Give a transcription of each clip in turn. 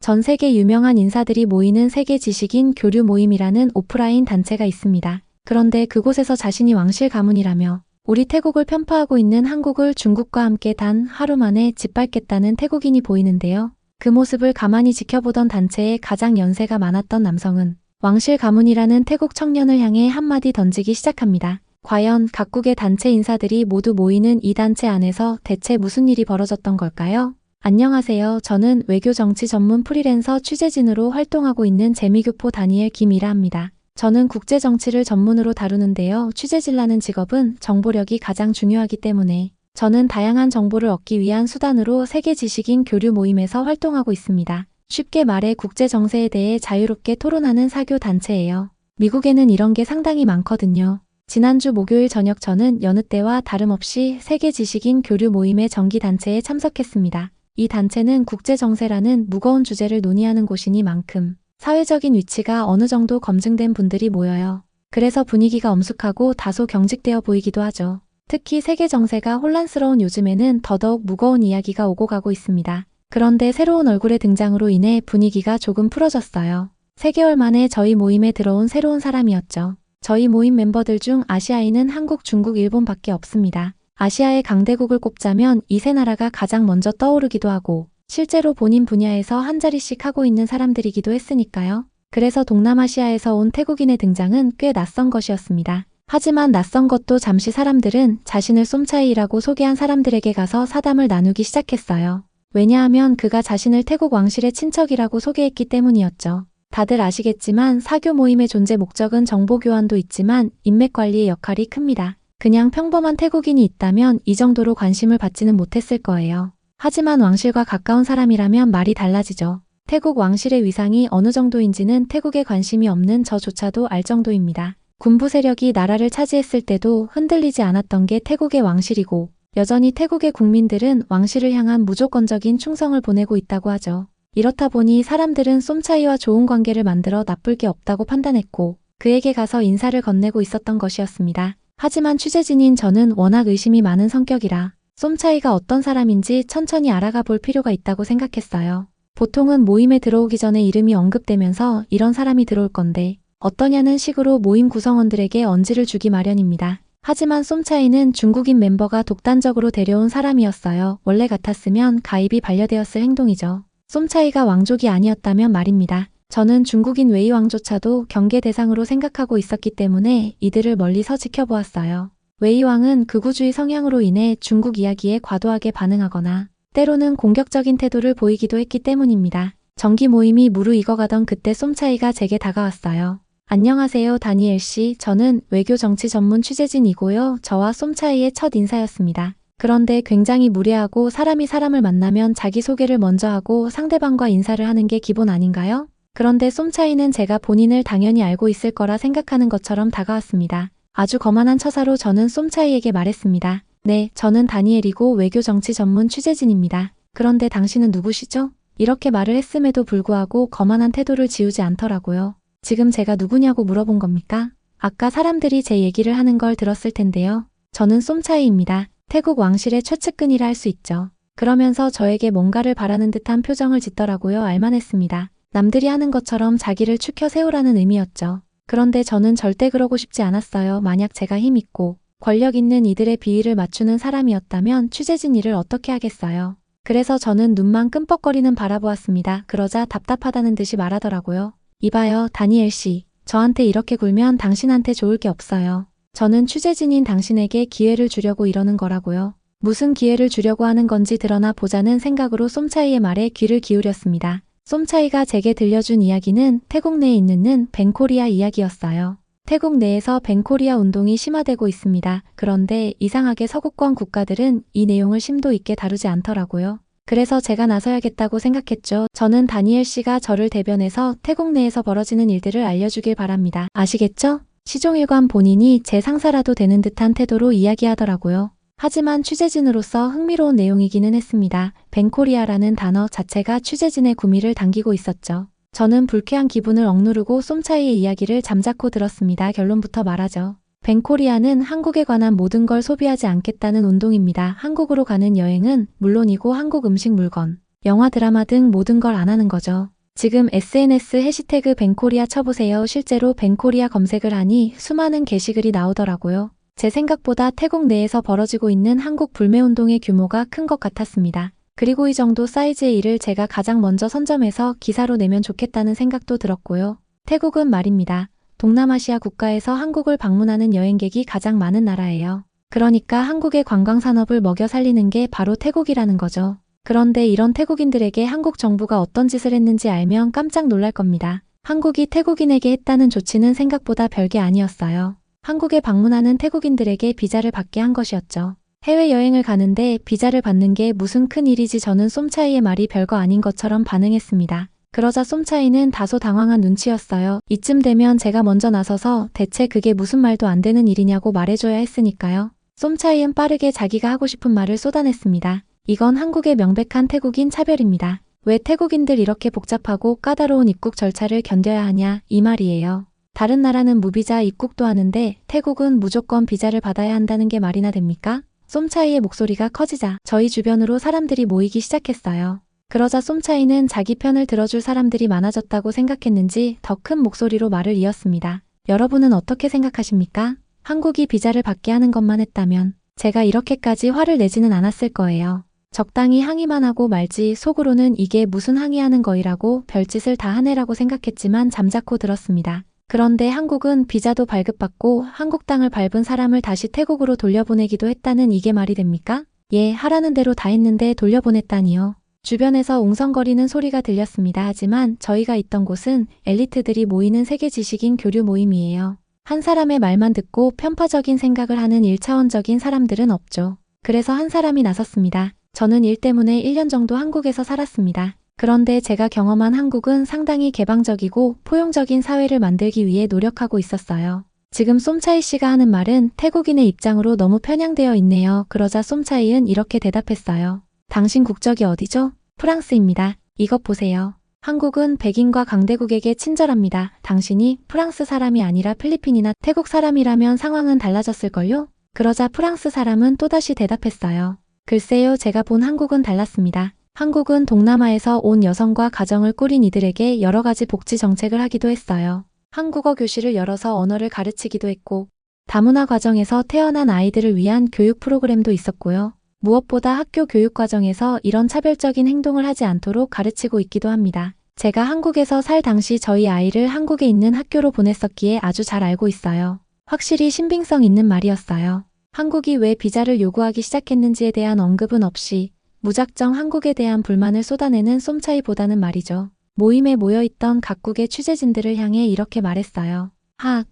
전 세계 유명한 인사들이 모이는 세계 지식인 교류 모임이라는 오프라인 단체가 있습니다. 그런데 그곳에서 자신이 왕실 가문이라며 우리 태국을 편파하고 있는 한국을 중국과 함께 단 하루 만에 짓밟겠다는 태국인이 보이는데요. 그 모습을 가만히 지켜보던 단체의 가장 연세가 많았던 남성은 왕실 가문이라는 태국 청년을 향해 한마디 던지기 시작합니다. 과연 각국의 단체 인사들이 모두 모이는 이 단체 안에서 대체 무슨 일이 벌어졌던 걸까요? 안녕하세요. 저는 외교 정치 전문 프리랜서 취재진으로 활동하고 있는 재미교포 다니엘 김이라 합니다. 저는 국제 정치를 전문으로 다루는데요. 취재진이라는 직업은 정보력이 가장 중요하기 때문에 저는 다양한 정보를 얻기 위한 수단으로 세계 지식인 교류 모임에서 활동하고 있습니다. 쉽게 말해 국제 정세에 대해 자유롭게 토론하는 사교 단체예요. 미국에는 이런 게 상당히 많거든요. 지난주 목요일 저녁 저는 여느 때와 다름없이 세계 지식인 교류 모임의 정기단체에 참석했습니다. 이 단체는 국제 정세라는 무거운 주제를 논의하는 곳이니만큼 사회적인 위치가 어느 정도 검증된 분들이 모여요. 그래서 분위기가 엄숙하고 다소 경직되어 보이기도 하죠. 특히 세계 정세가 혼란스러운 요즘에는 더더욱 무거운 이야기가 오고 가고 있습니다. 그런데 새로운 얼굴의 등장으로 인해 분위기가 조금 풀어졌어요. 3개월 만에 저희 모임에 들어온 새로운 사람이었죠. 저희 모임 멤버들 중 아시아인은 한국, 중국, 일본밖에 없습니다. 아시아의 강대국을 꼽자면 이 세 나라가 가장 먼저 떠오르기도 하고 실제로 본인 분야에서 한 자리씩 하고 있는 사람들이기도 했으니까요. 그래서 동남아시아에서 온 태국인의 등장은 꽤 낯선 것이었습니다. 하지만 낯선 것도 잠시 사람들은 자신을 쏨차이라고 소개한 사람들에게 가서 사담을 나누기 시작했어요. 왜냐하면 그가 자신을 태국 왕실의 친척이라고 소개했기 때문이었죠. 다들 아시겠지만 사교 모임의 존재 목적은 정보 교환도 있지만 인맥 관리의 역할이 큽니다. 그냥 평범한 태국인이 있다면 이 정도로 관심을 받지는 못했을 거예요. 하지만 왕실과 가까운 사람이라면 말이 달라지죠. 태국 왕실의 위상이 어느 정도인지는 태국에 관심이 없는 저조차도 알 정도입니다. 군부 세력이 나라를 차지했을 때도 흔들리지 않았던 게 태국의 왕실이고 여전히 태국의 국민들은 왕실을 향한 무조건적인 충성을 보내고 있다고 하죠. 이렇다 보니 사람들은 쏨차이와 좋은 관계를 만들어 나쁠 게 없다고 판단했고 그에게 가서 인사를 건네고 있었던 것이었습니다. 하지만 취재진인 저는 워낙 의심이 많은 성격이라 쏨차이가 어떤 사람인지 천천히 알아가 볼 필요가 있다고 생각했어요. 보통은 모임에 들어오기 전에 이름이 언급되면서 이런 사람이 들어올 건데 어떠냐는 식으로 모임 구성원들에게 언지를 주기 마련입니다. 하지만 쏨차이는 중국인 멤버가 독단적으로 데려온 사람이었어요. 원래 같았으면 가입이 반려되었을 행동이죠. 쏨차이가 왕족이 아니었다면 말입니다. 저는 중국인 웨이 왕조차도 경계 대상으로 생각하고 있었기 때문에 이들을 멀리서 지켜보았어요. 웨이 왕은 극우주의 성향으로 인해 중국 이야기에 과도하게 반응하거나 때로는 공격적인 태도를 보이기도 했기 때문입니다. 정기 모임이 무르익어가던 그때 쏨차이가 제게 다가왔어요. 안녕하세요 다니엘 씨. 저는 외교 정치 전문 취재진이고요. 저와 쏨차이의 첫 인사였습니다. 그런데 굉장히 무례하고 사람이 사람을 만나면 자기소개를 먼저 하고 상대방과 인사를 하는 게 기본 아닌가요? 그런데 쏨차이는 제가 본인을 당연히 알고 있을 거라 생각하는 것처럼 다가왔습니다. 아주 거만한 처사로 저는 쏨차이에게 말했습니다. 네, 저는 다니엘이고 외교 정치 전문 취재진입니다. 그런데 당신은 누구시죠? 이렇게 말을 했음에도 불구하고 거만한 태도를 지우지 않더라고요. 지금 제가 누구냐고 물어본 겁니까? 아까 사람들이 제 얘기를 하는 걸 들었을 텐데요. 저는 쏨차이입니다. 태국 왕실의 최측근이라 할 수 있죠. 그러면서 저에게 뭔가를 바라는 듯한 표정을 짓더라고요. 알만했습니다. 남들이 하는 것처럼 자기를 추켜 세우라는 의미였죠. 그런데 저는 절대 그러고 싶지 않았어요. 만약 제가 힘 있고 권력 있는 이들의 비위를 맞추는 사람이었다면 취재진 일을 어떻게 하겠어요. 그래서 저는 눈만 끔뻑거리는 바라보았습니다. 그러자 답답하다는 듯이 말하더라고요. 이봐요, 다니엘 씨. 저한테 이렇게 굴면 당신한테 좋을 게 없어요. 저는 취재진인 당신에게 기회를 주려고 이러는 거라고요. 무슨 기회를 주려고 하는 건지 드러나 보자는 생각으로 쏨차이의 말에 귀를 기울였습니다. 쏨차이가 제게 들려준 이야기는 태국 내에 있는 벤코리아 이야기였어요. 태국 내에서 벤코리아 운동이 심화되고 있습니다. 그런데 이상하게 서구권 국가들은 이 내용을 심도 있게 다루지 않더라고요. 그래서 제가 나서야겠다고 생각했죠. 저는 다니엘 씨가 저를 대변해서 태국 내에서 벌어지는 일들을 알려주길 바랍니다. 아시겠죠? 시종일관 본인이 제 상사라도 되는 듯한 태도로 이야기하더라고요. 하지만 취재진으로서 흥미로운 내용이기는 했습니다. 벤코리아라는 단어 자체가 취재진의 구미를 당기고 있었죠. 저는 불쾌한 기분을 억누르고 쏨차이의 이야기를 잠자코 들었습니다. 결론부터 말하죠. 벤코리아는 한국에 관한 모든 걸 소비하지 않겠다는 운동입니다. 한국으로 가는 여행은 물론이고 한국 음식, 물건, 영화, 드라마 등 모든 걸 안 하는 거죠. 지금 SNS 해시태그 뱅코리아 쳐보세요. 실제로 뱅코리아 검색을 하니 수많은 게시글이 나오더라고요. 제 생각보다 태국 내에서 벌어지고 있는 한국 불매운동의 규모가 큰 것 같았습니다. 그리고 이 정도 사이즈의 일을 제가 가장 먼저 선점해서 기사로 내면 좋겠다는 생각도 들었고요. 태국은 말입니다. 동남아시아 국가에서 한국을 방문하는 여행객이 가장 많은 나라예요. 그러니까 한국의 관광산업을 먹여 살리는 게 바로 태국이라는 거죠. 그런데 이런 태국인들에게 한국 정부가 어떤 짓을 했는지 알면 깜짝 놀랄 겁니다. 한국이 태국인에게 했다는 조치는 생각보다 별게 아니었어요. 한국에 방문하는 태국인들에게 비자를 받게 한 것이었죠. 해외여행을 가는데 비자를 받는 게 무슨 큰일이지. 저는 쏨차이의 말이 별거 아닌 것처럼 반응했습니다. 그러자 쏨차이는 다소 당황한 눈치였어요. 이쯤 되면 제가 먼저 나서서 대체 그게 무슨 말도 안 되는 일이냐고 말해줘야 했으니까요. 쏨차이는 빠르게 자기가 하고 싶은 말을 쏟아냈습니다. 이건 한국의 명백한 태국인 차별입니다. 왜 태국인들 이렇게 복잡하고 까다로운 입국 절차를 견뎌야 하냐 이 말이에요. 다른 나라는 무비자 입국도 하는데 태국은 무조건 비자를 받아야 한다는 게 말이나 됩니까? 쏨차이의 목소리가 커지자 저희 주변으로 사람들이 모이기 시작했어요. 그러자 쏨차이는 자기 편을 들어줄 사람들이 많아졌다고 생각했는지 더 큰 목소리로 말을 이었습니다. 여러분은 어떻게 생각하십니까? 한국이 비자를 받게 하는 것만 했다면 제가 이렇게까지 화를 내지는 않았을 거예요. 적당히 항의만 하고 말지 속으로는 이게 무슨 항의하는 거이라고 별짓을 다 하네라고 생각했지만 잠자코 들었습니다. 그런데 한국은 비자도 발급받고 한국 땅을 밟은 사람을 다시 태국으로 돌려보내기도 했다는 이게 말이 됩니까? 예, 하라는 대로 다 했는데 돌려보냈다니요. 주변에서 웅성거리는 소리가 들렸습니다. 하지만 저희가 있던 곳은 엘리트들이 모이는 세계 지식인 교류 모임이에요. 한 사람의 말만 듣고 편파적인 생각을 하는 1차원적인 사람들은 없죠. 그래서 한 사람이 나섰습니다. 저는 일 때문에 1년 정도 한국에서 살았습니다. 그런데 제가 경험한 한국은 상당히 개방적이고 포용적인 사회를 만들기 위해 노력하고 있었어요. 지금 쏨차이 씨가 하는 말은 태국인의 입장으로 너무 편향되어 있네요. 그러자 쏨차이는 이렇게 대답했어요. 당신 국적이 어디죠? 프랑스입니다. 이것 보세요. 한국은 백인과 강대국에게 친절합니다. 당신이 프랑스 사람이 아니라 필리핀이나 태국 사람이라면 상황은 달라졌을걸요? 그러자 프랑스 사람은 또다시 대답했어요. 글쎄요, 제가 본 한국은 달랐습니다. 한국은 동남아에서 온 여성과 가정을 꾸린 이들에게 여러 가지 복지 정책을 하기도 했어요. 한국어 교실을 열어서 언어를 가르치기도 했고, 다문화 과정에서 태어난 아이들을 위한 교육 프로그램도 있었고요. 무엇보다 학교 교육 과정에서 이런 차별적인 행동을 하지 않도록 가르치고 있기도 합니다. 제가 한국에서 살 당시 저희 아이를 한국에 있는 학교로 보냈었기에 아주 잘 알고 있어요. 확실히 신빙성 있는 말이었어요. 한국이 왜 비자를 요구하기 시작했는지에 대한 언급은 없이 무작정 한국에 대한 불만을 쏟아내는 쏨차이보다는 말이죠. 모임에 모여있던 각국의 취재진들을 향해 이렇게 말했어요.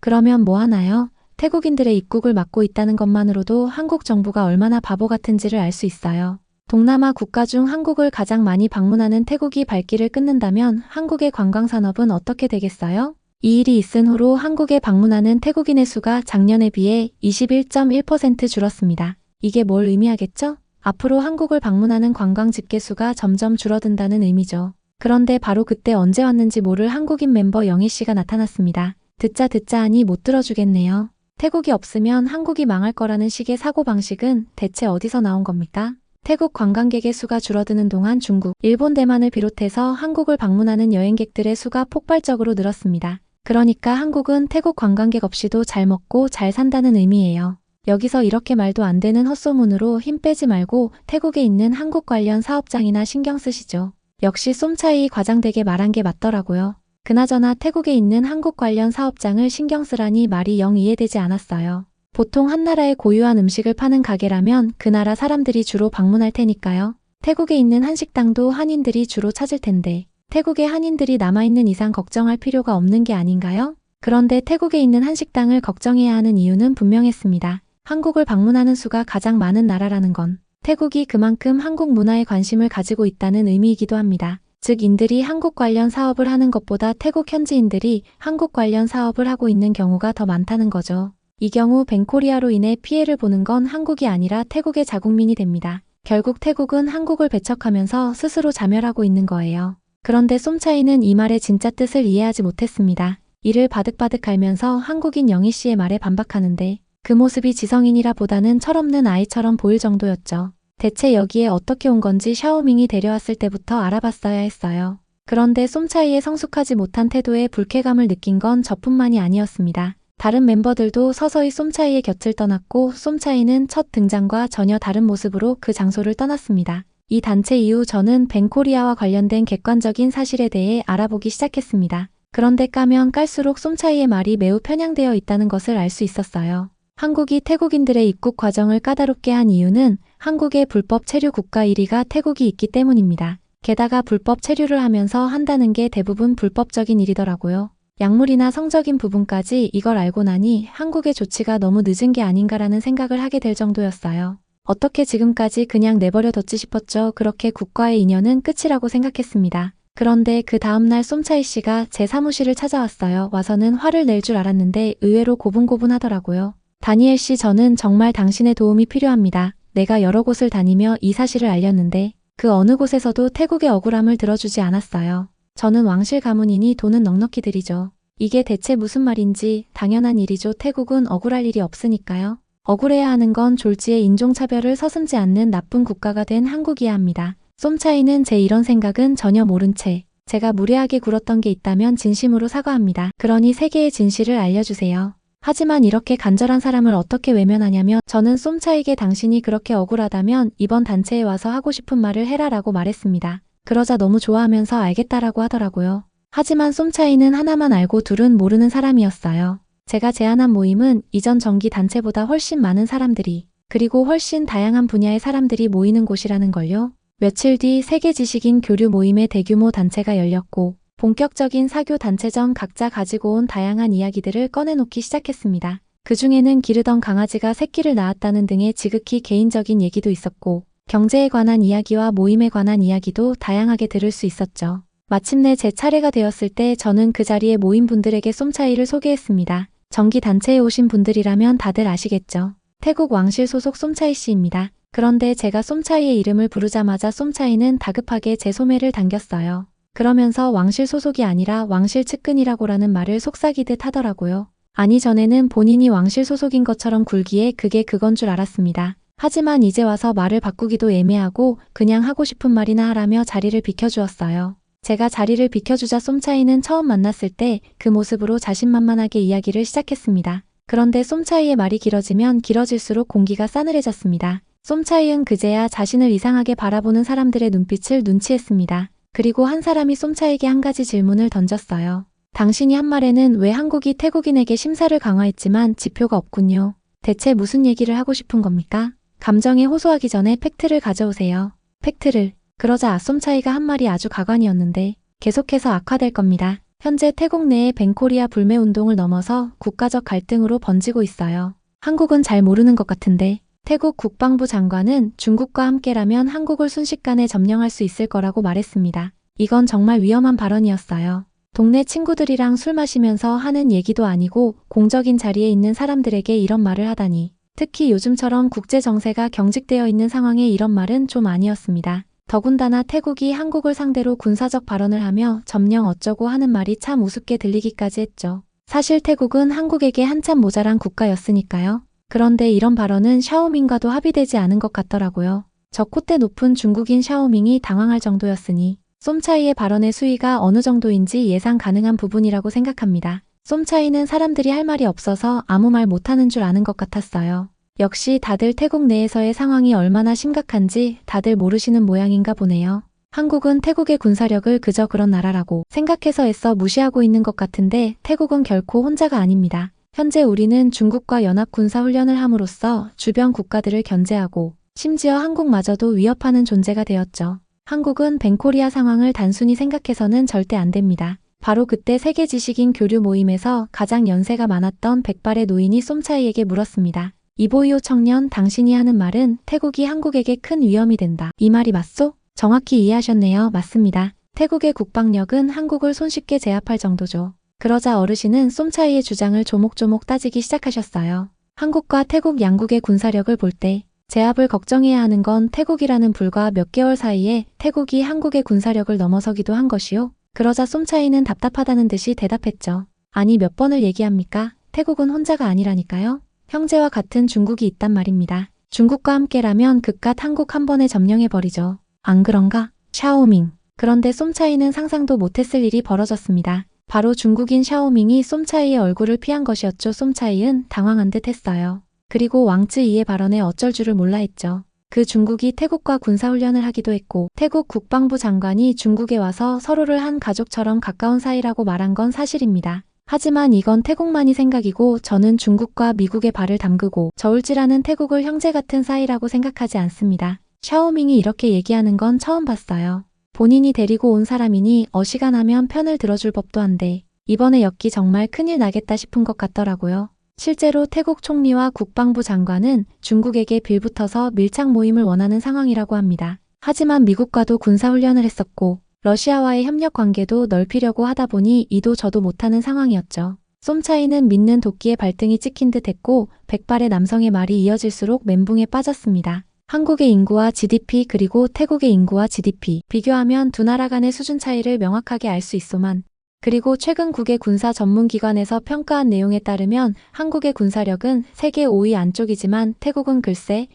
그러면 뭐 하나요? 태국인들의 입국을 막고 있다는 것만으로도 한국 정부가 얼마나 바보 같은지를 알 수 있어요. 동남아 국가 중 한국을 가장 많이 방문하는 태국이 발길을 끊는다면 한국의 관광산업은 어떻게 되겠어요? 이 일이 있은 후로 한국에 방문하는 태국인의 수가 작년에 비해 21.1% 줄었습니다. 이게 뭘 의미하겠죠? 앞으로 한국을 방문하는 관광 집계 수가 점점 줄어든다는 의미죠. 그런데 바로 그때 언제 왔는지 모를 한국인 멤버 영희 씨가 나타났습니다. 듣자 하니 못 들어주겠네요. 태국이 없으면 한국이 망할 거라는 식의 사고방식은 대체 어디서 나온 겁니까? 태국 관광객의 수가 줄어드는 동안 중국, 일본, 대만을 비롯해서 한국을 방문하는 여행객들의 수가 폭발적으로 늘었습니다. 그러니까 한국은 태국 관광객 없이도 잘 먹고 잘 산다는 의미예요. 여기서 이렇게 말도 안 되는 헛소문으로 힘 빼지 말고 태국에 있는 한국 관련 사업장이나 신경 쓰시죠. 역시 쏨차이 과장되게 말한 게 맞더라고요. 그나저나 태국에 있는 한국 관련 사업장을 신경 쓰라니 말이 영 이해되지 않았어요. 보통 한 나라의 고유한 음식을 파는 가게라면 그 나라 사람들이 주로 방문할 테니까요. 태국에 있는 한식당도 한인들이 주로 찾을 텐데 태국에 한인들이 남아있는 이상 걱정할 필요가 없는 게 아닌가요? 그런데 태국에 있는 한식당을 걱정해야 하는 이유는 분명했습니다. 한국을 방문하는 수가 가장 많은 나라라는 건 태국이 그만큼 한국 문화에 관심을 가지고 있다는 의미이기도 합니다. 즉 인들이 한국 관련 사업을 하는 것보다 태국 현지인들이 한국 관련 사업을 하고 있는 경우가 더 많다는 거죠. 이 경우 뱅코리아로 인해 피해를 보는 건 한국이 아니라 태국의 자국민이 됩니다. 결국 태국은 한국을 배척하면서 스스로 자멸하고 있는 거예요. 그런데 쏨차이는 이 말의 진짜 뜻을 이해하지 못했습니다. 이를 바득바득 갈면서 한국인 영희 씨의 말에 반박하는데 그 모습이 지성인이라 보다는 철없는 아이처럼 보일 정도였죠. 대체 여기에 어떻게 온 건지 샤오밍이 데려왔을 때부터 알아봤어야 했어요. 그런데 쏨차이의 성숙하지 못한 태도에 불쾌감을 느낀 건 저뿐만이 아니었습니다. 다른 멤버들도 서서히 쏨차이의 곁을 떠났고 쏨차이는 첫 등장과 전혀 다른 모습으로 그 장소를 떠났습니다. 이 단체 이후 저는 뱅코리아와 관련된 객관적인 사실에 대해 알아보기 시작했습니다. 그런데 까면 깔수록 쏨차이의 말이 매우 편향되어 있다는 것을 알 수 있었어요. 한국이 태국인들의 입국 과정을 까다롭게 한 이유는 한국의 불법 체류 국가 1위가 태국이 있기 때문입니다. 게다가 불법 체류를 하면서 한다는 게 대부분 불법적인 일이더라고요. 약물이나 성적인 부분까지 이걸 알고 나니 한국의 조치가 너무 늦은 게 아닌가라는 생각을 하게 될 정도였어요. 어떻게 지금까지 그냥 내버려 뒀지 싶었죠. 그렇게 국과의 인연은 끝이라고 생각했습니다. 그런데 그 다음날 쏨차이 씨가 제 사무실을 찾아왔어요. 와서는 화를 낼 줄 알았는데 의외로 고분고분하더라고요. 다니엘 씨, 저는 정말 당신의 도움이 필요합니다. 내가 여러 곳을 다니며 이 사실을 알렸는데 그 어느 곳에서도 태국의 억울함을 들어주지 않았어요. 저는 왕실 가문이니 돈은 넉넉히 드리죠. 이게 대체 무슨 말인지 당연한 일이죠. 태국은 억울할 일이 없으니까요. 억울해야 하는 건 졸지의 인종차별을 서슴지 않는 나쁜 국가가 된 한국이야 합니다. 쏨차이는 제 이런 생각은 전혀 모른 채 제가 무례하게 굴었던 게 있다면 진심으로 사과합니다. 그러니 세계의 진실을 알려주세요. 하지만 이렇게 간절한 사람을 어떻게 외면하냐며 저는 쏨차이에게 당신이 그렇게 억울하다면 이번 단체에 와서 하고 싶은 말을 해라라고 말했습니다. 그러자 너무 좋아하면서 알겠다라고 하더라고요. 하지만 쏨차이는 하나만 알고 둘은 모르는 사람이었어요. 제가 제안한 모임은 이전 정기 단체보다 훨씬 많은 사람들이 그리고 훨씬 다양한 분야의 사람들이 모이는 곳이라는 걸요. 며칠 뒤 세계 지식인 교류 모임의 대규모 단체가 열렸고 본격적인 사교 단체 전 각자 가지고 온 다양한 이야기들을 꺼내놓기 시작했습니다. 그 중에는 기르던 강아지가 새끼를 낳았다는 등의 지극히 개인적인 얘기도 있었고 경제에 관한 이야기와 모임에 관한 이야기도 다양하게 들을 수 있었죠. 마침내 제 차례가 되었을 때 저는 그 자리에 모인 분들에게 쏨차이를 소개했습니다. 정기 단체에 오신 분들이라면 다들 아시겠죠. 태국 왕실 소속 쏨차이 씨입니다. 그런데 제가 쏨차이의 이름을 부르자마자 쏨차이는 다급하게 제 소매를 당겼어요. 그러면서 왕실 소속이 아니라 왕실 측근이라고라는 말을 속삭이듯 하더라고요. 아니, 전에는 본인이 왕실 소속인 것처럼 굴기에 그게 그건 줄 알았습니다. 하지만 이제 와서 말을 바꾸기도 애매하고 그냥 하고 싶은 말이나 하라며 자리를 비켜주었어요. 제가 자리를 비켜주자 쏨차이는 처음 만났을 때 그 모습으로 자신만만하게 이야기를 시작했습니다. 그런데 쏨차이의 말이 길어지면 길어질수록 공기가 싸늘해졌습니다. 쏨차이는 그제야 자신을 이상하게 바라보는 사람들의 눈빛을 눈치했습니다. 그리고 한 사람이 쏨차이에게 한 가지 질문을 던졌어요. 당신이 한 말에는 왜 한국이 태국인에게 심사를 강화했지만 지표가 없군요. 대체 무슨 얘기를 하고 싶은 겁니까? 감정에 호소하기 전에 팩트를 가져오세요. 팩트를. 그러자 쏨차이가 한 말이 아주 가관이었는데 계속해서 악화될 겁니다. 현재 태국 내의 뱅코리아 불매 운동을 넘어서 국가적 갈등으로 번지고 있어요. 한국은 잘 모르는 것 같은데 태국 국방부 장관은 중국과 함께라면 한국을 순식간에 점령할 수 있을 거라고 말했습니다. 이건 정말 위험한 발언이었어요. 동네 친구들이랑 술 마시면서 하는 얘기도 아니고 공적인 자리에 있는 사람들에게 이런 말을 하다니. 특히 요즘처럼 국제 정세가 경직되어 있는 상황에 이런 말은 좀 아니었습니다. 더군다나 태국이 한국을 상대로 군사적 발언을 하며 점령 어쩌고 하는 말이 참 우습게 들리기까지 했죠. 사실 태국은 한국에게 한참 모자란 국가였으니까요. 그런데 이런 발언은 샤오밍과도 합의되지 않은 것 같더라고요. 저 콧대 높은 중국인 샤오밍이 당황할 정도였으니 쏨차이의 발언의 수위가 어느 정도인지 예상 가능한 부분이라고 생각합니다. 쏨차이는 사람들이 할 말이 없어서 아무 말 못하는 줄 아는 것 같았어요. 역시 다들 태국 내에서의 상황이 얼마나 심각한지 다들 모르시는 모양인가 보네요. 한국은 태국의 군사력을 그저 그런 나라라고 생각해서 애써 무시하고 있는 것 같은데 태국은 결코 혼자가 아닙니다. 현재 우리는 중국과 연합 군사훈련을 함으로써 주변 국가들을 견제하고 심지어 한국마저도 위협하는 존재가 되었죠. 한국은 뱅코리아 상황을 단순히 생각해서는 절대 안 됩니다. 바로 그때 세계 지식인 교류 모임에서 가장 연세가 많았던 백발의 노인이 쏨차이에게 물었습니다. 이보이오 청년, 당신이 하는 말은 태국이 한국에게 큰 위험이 된다. 이 말이 맞소? 정확히 이해하셨네요. 맞습니다. 태국의 국방력은 한국을 손쉽게 제압할 정도죠. 그러자 어르신은 쏨차이의 주장을 조목조목 따지기 시작하셨어요. 한국과 태국 양국의 군사력을 볼 때 제압을 걱정해야 하는 건 태국이라는 불과 몇 개월 사이에 태국이 한국의 군사력을 넘어서기도 한 것이요. 그러자 쏨차이는 답답하다는 듯이 대답했죠. 아니, 몇 번을 얘기합니까? 태국은 혼자가 아니라니까요. 형제와 같은 중국이 있단 말입니다. 중국과 함께라면 그깟 한국 한 번에 점령해버리죠. 안 그런가? 샤오밍. 그런데 쏨차이는 상상도 못했을 일이 벌어졌습니다. 바로 중국인 샤오밍이 쏨차이의 얼굴을 피한 것이었죠. 쏨차이는 당황한 듯 했어요. 그리고 왕쯔이의 발언에 어쩔 줄을 몰라 했죠. 그 중국이 태국과 군사훈련을 하기도 했고 태국 국방부 장관이 중국에 와서 서로를 한 가족처럼 가까운 사이라고 말한 건 사실입니다. 하지만 이건 태국만이 생각이고 저는 중국과 미국의 발을 담그고 저울질하는 태국을 형제 같은 사이라고 생각하지 않습니다. 샤오밍이 이렇게 얘기하는 건 처음 봤어요. 본인이 데리고 온 사람이니 어지간하면 편을 들어줄 법도 한데 이번에 엮기 정말 큰일 나겠다 싶은 것 같더라고요. 실제로 태국 총리와 국방부 장관은 중국에게 빌붙어서 밀착 모임을 원하는 상황이라고 합니다. 하지만 미국과도 군사훈련을 했었고 러시아와의 협력 관계도 넓히려고 하다 보니 이도 저도 못하는 상황이었죠. 쏨차이는 믿는 도끼에 발등이 찍힌 듯 했고 백발의 남성의 말이 이어질수록 멘붕에 빠졌습니다. 한국의 인구와 GDP 그리고 태국의 인구와 GDP 비교하면 두 나라 간의 수준 차이를 명확하게 알 수 있소만 그리고 최근 국외 군사 전문기관에서 평가한 내용에 따르면 한국의 군사력은 세계 5위 안쪽이지만 태국은 글쎄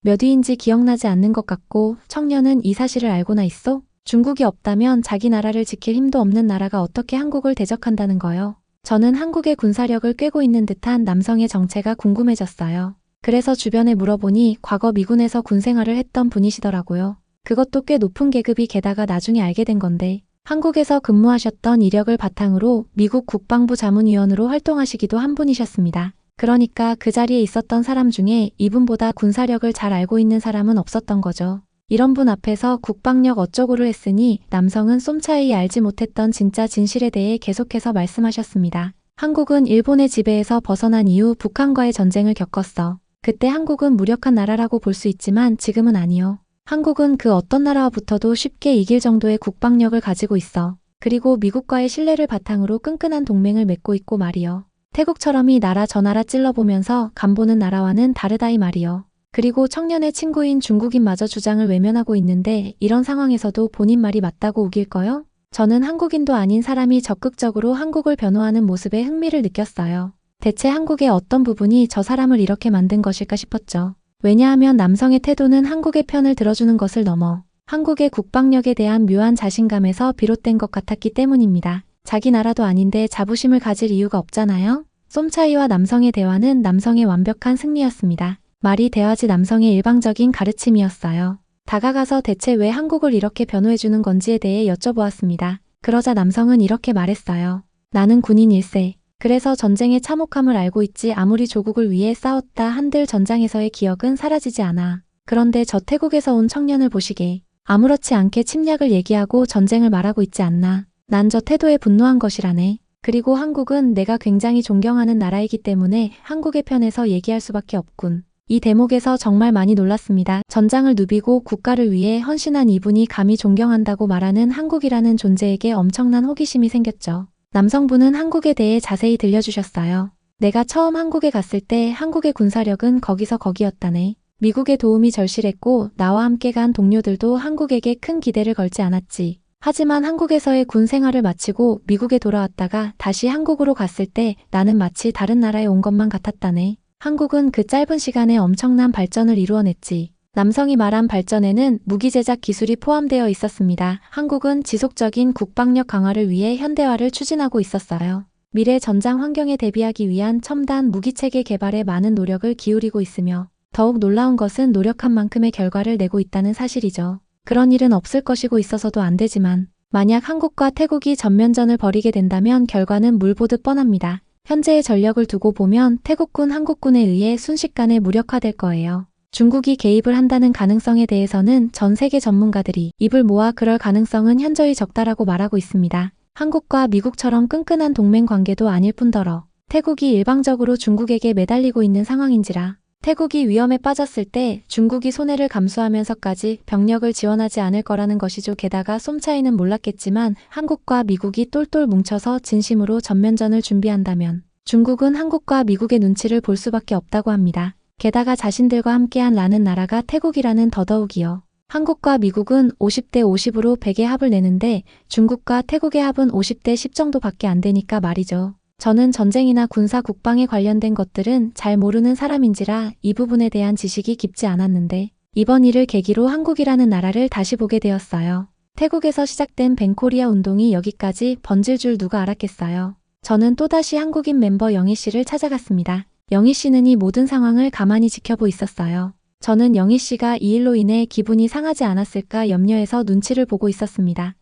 몇 위인지 기억나지 않는 것 같고 청년은 이 사실을 알고나 있어? 중국이 없다면 자기 나라를 지킬 힘도 없는 나라가 어떻게 한국을 대적한다는 거요? 저는 한국의 군사력을 꿰고 있는 듯한 남성의 정체가 궁금해졌어요. 그래서 주변에 물어보니 과거 미군에서 군생활을 했던 분이시더라고요. 그것도 꽤 높은 계급이 게다가 나중에 알게 된 건데 한국에서 근무하셨던 이력을 바탕으로 미국 국방부 자문위원으로 활동하시기도 한 분이셨습니다. 그러니까 그 자리에 있었던 사람 중에 이분보다 군사력을 잘 알고 있는 사람은 없었던 거죠. 이런 분 앞에서 국방력 어쩌고를 했으니 남성은 쏨차이 알지 못했던 진짜 진실에 대해 계속해서 말씀하셨습니다. 한국은 일본의 지배에서 벗어난 이후 북한과의 전쟁을 겪었어. 그때 한국은 무력한 나라라고 볼 수 있지만 지금은 아니요. 한국은 그 어떤 나라와 붙어도 쉽게 이길 정도의 국방력을 가지고 있어. 그리고 미국과의 신뢰를 바탕으로 끈끈한 동맹을 맺고 있고 말이요. 태국처럼 이 나라 저 나라 찔러보면서 간보는 나라와는 다르다 이 말이요. 그리고 청년의 친구인 중국인마저 주장을 외면하고 있는데 이런 상황에서도 본인 말이 맞다고 우길까요? 저는 한국인도 아닌 사람이 적극적으로 한국을 변호하는 모습에 흥미를 느꼈어요. 대체 한국의 어떤 부분이 저 사람을 이렇게 만든 것일까 싶었죠. 왜냐하면 남성의 태도는 한국의 편을 들어주는 것을 넘어 한국의 국방력에 대한 묘한 자신감에서 비롯된 것 같았기 때문입니다. 자기 나라도 아닌데 자부심을 가질 이유가 없잖아요. 쏨차이와 남성의 대화는 남성의 완벽한 승리였습니다. 말이 대화지 남성의 일방적인 가르침이었어요. 다가가서 대체 왜 한국을 이렇게 변호해주는 건지에 대해 여쭤보았습니다. 그러자 남성은 이렇게 말했어요. 나는 군인 1세. 그래서 전쟁의 참혹함을 알고 있지 아무리 조국을 위해 싸웠다 한들 전장에서의 기억은 사라지지 않아. 그런데 저 태국에서 온 청년을 보시게 아무렇지 않게 침략을 얘기하고 전쟁을 말하고 있지 않나. 난 저 태도에 분노한 것이라네. 그리고 한국은 내가 굉장히 존경하는 나라이기 때문에 한국의 편에서 얘기할 수밖에 없군. 이 대목에서 정말 많이 놀랐습니다. 전장을 누비고 국가를 위해 헌신한 이분이 감히 존경한다고 말하는 한국이라는 존재에게 엄청난 호기심이 생겼죠. 남성분은 한국에 대해 자세히 들려주셨어요. 내가 처음 한국에 갔을 때 한국의 군사력은 거기서 거기였다네. 미국의 도움이 절실했고 나와 함께 간 동료들도 한국에게 큰 기대를 걸지 않았지. 하지만 한국에서의 군 생활을 마치고 미국에 돌아왔다가 다시 한국으로 갔을 때 나는 마치 다른 나라에 온 것만 같았다네. 한국은 그 짧은 시간에 엄청난 발전을 이루어냈지. 남성이 말한 발전에는 무기 제작 기술이 포함되어 있었습니다. 한국은 지속적인 국방력 강화를 위해 현대화를 추진하고 있었어요. 미래 전장 환경에 대비하기 위한 첨단 무기체계 개발에 많은 노력을 기울이고 있으며 더욱 놀라운 것은 노력한 만큼의 결과를 내고 있다는 사실이죠. 그런 일은 없을 것이고 있어서도 안 되지만 만약 한국과 태국이 전면전을 벌이게 된다면 결과는 물 보듯 뻔합니다. 현재의 전력을 두고 보면 태국군 한국군에 의해 순식간에 무력화될 거예요. 중국이 개입을 한다는 가능성에 대해서는 전 세계 전문가들이 입을 모아 그럴 가능성은 현저히 적다라고 말하고 있습니다. 한국과 미국처럼 끈끈한 동맹 관계도 아닐 뿐더러 태국이 일방적으로 중국에게 매달리고 있는 상황인지라 태국이 위험에 빠졌을 때 중국이 손해를 감수하면서까지 병력을 지원하지 않을 거라는 것이죠. 게다가 쏨차이는 몰랐겠지만 한국과 미국이 똘똘 뭉쳐서 진심으로 전면전을 준비한다면 중국은 한국과 미국의 눈치를 볼 수밖에 없다고 합니다. 게다가 자신들과 함께한 라는 나라가 태국이라는 더더욱이요. 한국과 미국은 50대 50으로 100의 합을 내는데 중국과 태국의 합은 50대 10 정도밖에 안 되니까 말이죠. 저는 전쟁이나 군사 국방에 관련된 것들은 잘 모르는 사람인지라 이 부분에 대한 지식이 깊지 않았는데 이번 일을 계기로 한국이라는 나라를 다시 보게 되었어요. 태국에서 시작된 뱅코리아 운동이 여기까지 번질 줄 누가 알았겠어요. 저는 또다시 한국인 멤버 영희 씨를 찾아갔습니다. 영희 씨는 이 모든 상황을 가만히 지켜보고 있었어요. 저는 영희 씨가 이 일로 인해 기분이 상하지 않았을까 염려해서 눈치를 보고 있었습니다.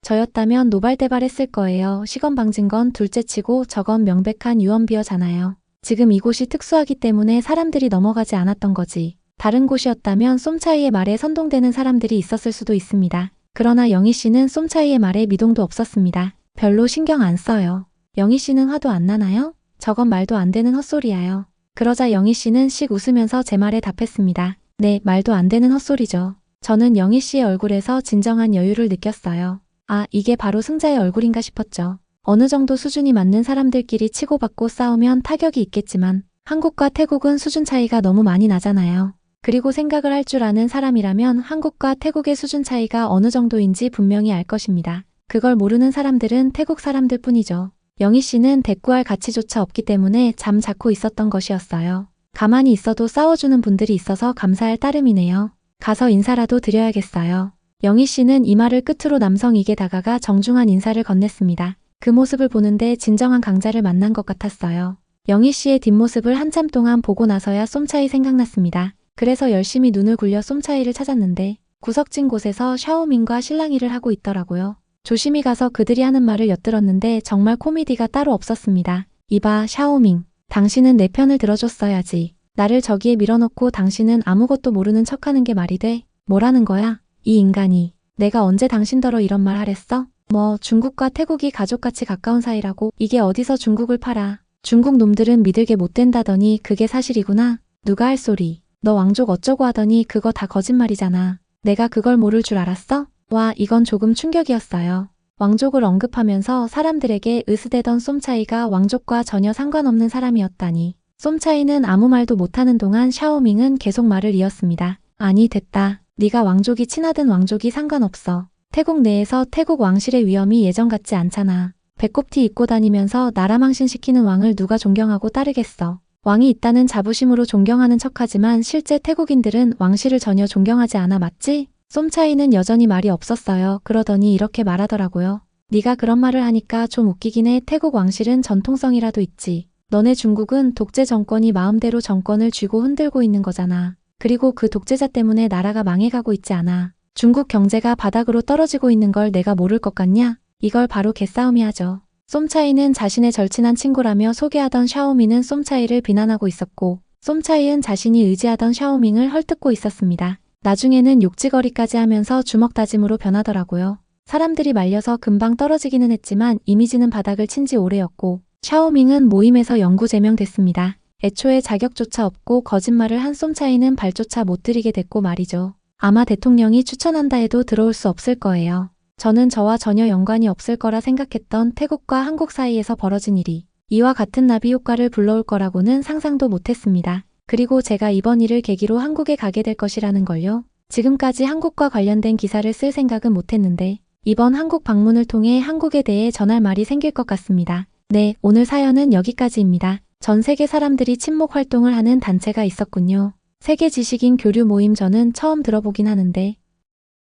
저였다면 노발대발했을 거예요. 시건 방진 건 둘째치고 저건 명백한 유언비어잖아요. 지금 이곳이 특수하기 때문에 사람들이 넘어가지 않았던 거지. 다른 곳이었다면 쏨차이의 말에 선동되는 사람들이 있었을 수도 있습니다. 그러나 영희 씨는 쏨차이의 말에 미동도 없었습니다. 별로 신경 안 써요. 영희 씨는 화도 안 나나요? 저건 말도 안 되는 헛소리야요. 그러자 영희 씨는 씩 웃으면서 제 말에 답했습니다. 네, 말도 안 되는 헛소리죠. 저는 영희 씨의 얼굴에서 진정한 여유를 느꼈어요. 아, 이게 바로 승자의 얼굴인가 싶었죠. 어느 정도 수준이 맞는 사람들끼리 치고받고 싸우면 타격이 있겠지만 한국과 태국은 수준 차이가 너무 많이 나잖아요. 그리고 생각을 할 줄 아는 사람이라면 한국과 태국의 수준 차이가 어느 정도인지 분명히 알 것입니다. 그걸 모르는 사람들은 태국 사람들 뿐이죠. 영희 씨는 대꾸할 가치조차 없기 때문에 잠자코 있었던 것이었어요. 가만히 있어도 싸워주는 분들이 있어서 감사할 따름이네요. 가서 인사라도 드려야겠어요. 영희 씨는 이 말을 끝으로 남성에게 다가가 정중한 인사를 건넸습니다. 그 모습을 보는데 진정한 강자를 만난 것 같았어요. 영희 씨의 뒷모습을 한참 동안 보고 나서야 쏨차이 생각났습니다. 그래서 열심히 눈을 굴려 쏨차이를 찾았는데 구석진 곳에서 샤오밍과 실랑이를 하고 있더라고요. 조심히 가서 그들이 하는 말을 엿들었는데 정말 코미디가 따로 없었습니다. 이봐, 샤오밍. 당신은 내 편을 들어줬어야지. 나를 저기에 밀어넣고 당신은 아무것도 모르는 척하는 게 말이 돼? 뭐라는 거야? 이 인간이. 내가 언제 당신더러 이런 말 하랬어? 뭐 중국과 태국이 가족같이 가까운 사이라고. 이게 어디서 중국을 팔아. 중국 놈들은 믿을게 못 된다더니 그게 사실이구나. 누가 할 소리. 너 왕족 어쩌고 하더니 그거 다 거짓말이잖아. 내가 그걸 모를 줄 알았어? 와, 이건 조금 충격이었어요. 왕족을 언급하면서 사람들에게 으스대던 쏨차이가 왕족과 전혀 상관없는 사람이었다니. 쏨차이는 아무 말도 못하는 동안 샤오밍은 계속 말을 이었습니다. 아니, 됐다. 네가 왕족이 친하든 왕족이 상관없어. 태국 내에서 태국 왕실의 위엄이 예전 같지 않잖아. 배꼽티 입고 다니면서 나라 망신시키는 왕을 누가 존경하고 따르겠어. 왕이 있다는 자부심으로 존경하는 척하지만 실제 태국인들은 왕실을 전혀 존경하지 않아. 맞지? 쏨차이는 여전히 말이 없었어요. 그러더니 이렇게 말하더라고요. 네가 그런 말을 하니까 좀 웃기긴 해. 태국 왕실은 전통성이라도 있지. 너네 중국은 독재 정권이 마음대로 정권을 쥐고 흔들고 있는 거잖아. 그리고 그 독재자 때문에 나라가 망해가고 있지 않아. 중국 경제가 바닥으로 떨어지고 있는 걸 내가 모를 것 같냐? 이걸 바로 개싸움이 하죠. 쏨차이는 자신의 절친한 친구라며 소개하던 샤오밍은 쏨차이를 비난하고 있었고 쏨차이는 자신이 의지하던 샤오밍을 헐뜯고 있었습니다. 나중에는 욕지거리까지 하면서 주먹다짐으로 변하더라고요. 사람들이 말려서 금방 떨어지기는 했지만 이미지는 바닥을 친 지 오래였고 샤오밍은 모임에서 영구 제명됐습니다. 애초에 자격조차 없고 거짓말을 한 쏨차이는 발조차 못 들이게 됐고 말이죠. 아마 대통령이 추천한다 해도 들어올 수 없을 거예요. 저는 저와 전혀 연관이 없을 거라 생각했던 태국과 한국 사이에서 벌어진 일이 이와 같은 나비 효과를 불러올 거라고는 상상도 못했습니다. 그리고 제가 이번 일을 계기로 한국에 가게 될 것이라는 걸요. 지금까지 한국과 관련된 기사를 쓸 생각은 못했는데 이번 한국 방문을 통해 한국에 대해 전할 말이 생길 것 같습니다. 네, 오늘 사연은 여기까지입니다. 전 세계 사람들이 친목 활동을 하는 단체가 있었군요. 세계 지식인 교류 모임. 저는 처음 들어보긴 하는데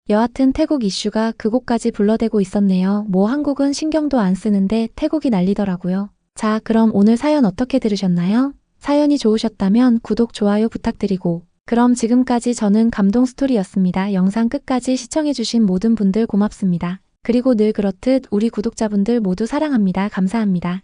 여하튼 태국 이슈가 그곳까지 불러대고 있었네요. 뭐 한국은 신경도 안 쓰는데 태국이 난리더라고요. 자, 그럼 오늘 사연 어떻게 들으셨나요? 사연이 좋으셨다면 구독, 좋아요 부탁드리고 그럼 지금까지 저는 감동스토리였습니다. 영상 끝까지 시청해주신 모든 분들 고맙습니다. 그리고 늘 그렇듯 우리 구독자분들 모두 사랑합니다. 감사합니다.